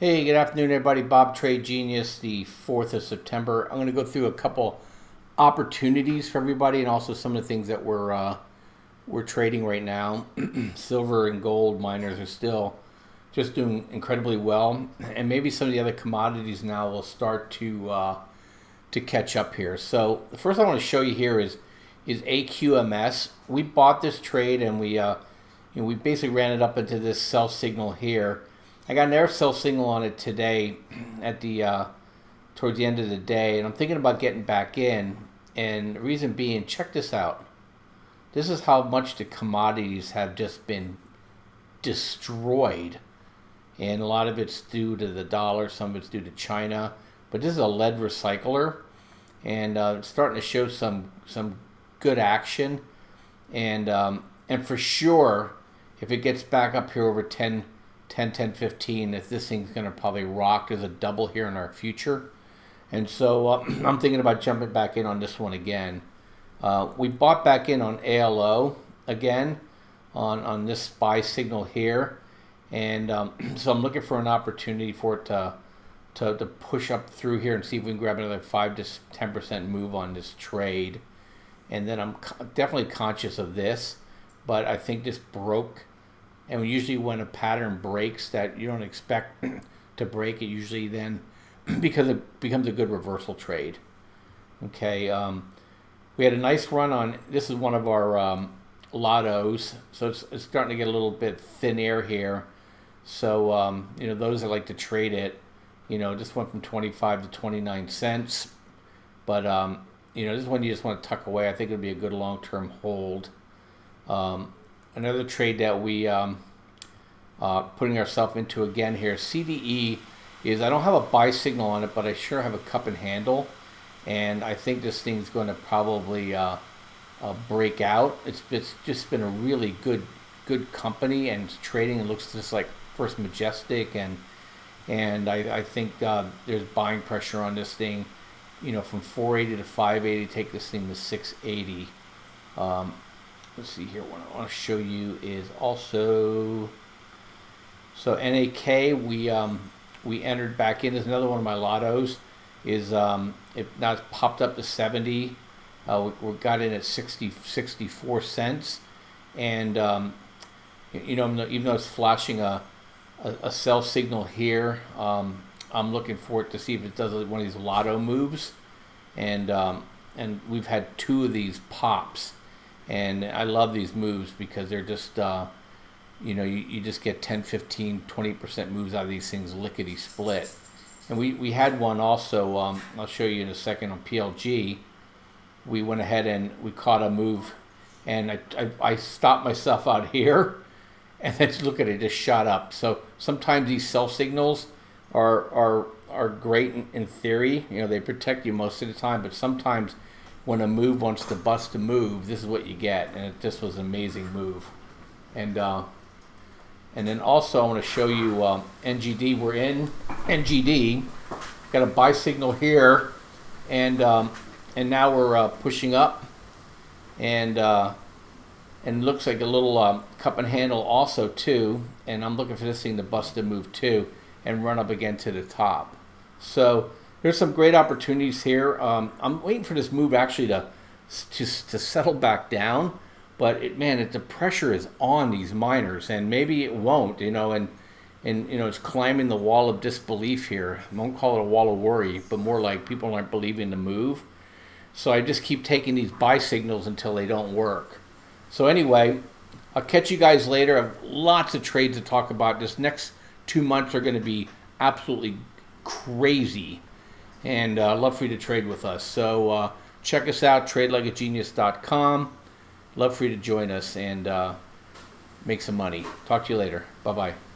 Hey, good afternoon, everybody. Bob Trade Genius, the 4th of September. I'm going to go through a couple opportunities for everybody and also some of the things that we're trading right now. Silver and gold miners are still just doing incredibly well, and maybe some of the other commodities now will start to catch up here. So the first I want to show you here is AQMS. We bought this trade and we basically ran it up into this sell signal here. I got an air sell signal on it today at the towards the end of the day, and I'm thinking about getting back in. And the reason being, check this out. This is how much the commodities have just been destroyed, and a lot of it's due to the dollar, some of it's due to China. But this is a lead recycler, and it's starting to show some good action, and for sure, if it gets back up here over 10, 15, if this thing's going to probably rock. There's a double here in our future. And so I'm thinking about jumping back in on this one again. We bought back in on ALO again on this buy signal here. And so I'm looking for an opportunity for it to push up through here and see if we can grab another 5 to 10% move on this trade. And then I'm definitely conscious of this, but I think this broke. And usually when a pattern breaks that you don't expect to break, it usually then because it becomes a good reversal trade. Okay, we had a nice run on, this is one of our lottos, so it's starting to get a little bit thin air here. So, those that like to trade it, just went from 25 to 29 cents. But, this one you just want to tuck away. I think it would be a good long-term hold. Another trade that we putting ourselves into again here, CDE, is I don't have a buy signal on it, but I sure have a cup and handle, and I think this thing's going to probably break out. It's just been a really good company, and it's trading. It looks just like First Majestic, and I think there's buying pressure on this thing. From 480 to 580, take this thing to 680. Let's see here. What I want to show you is also, so NAK we entered back in. There's another one of my lottos. Is it now it's popped up to 70. We got in at 64 cents, and even though it's flashing a sell signal here, I'm looking for it to see if it does one of these lotto moves, and we've had 2 of these pops. And I love these moves because they're just, you just get 10, 15, 20% moves out of these things lickety split. And we had one also, I'll show you in a second, on PLG. We went ahead and we caught a move, and I stopped myself out here, and then look at it, just shot up. So sometimes these sell signals are great in theory. They protect you most of the time, but sometimes when a move wants to bust a move, this is what you get, and it just was an amazing move. And then also I want to show you NGD. We're in NGD, got a buy signal here, and now we're pushing up, and looks like a little cup and handle also too. And I'm looking for this thing to bust a move too and run up again to the top. So there's some great opportunities here. I'm waiting for this move actually to settle back down, but the pressure is on these miners, and maybe it won't, and it's climbing the wall of disbelief here. I won't call it a wall of worry, but more like people aren't believing the move. So I just keep taking these buy signals until they don't work. So anyway, I'll catch you guys later. I have lots of trades to talk about. This next 2 months are going to be absolutely crazy. And I'd love for you to trade with us. So check us out, tradelikeagenius.com. Love for you to join us and make some money. Talk to you later. Bye-bye.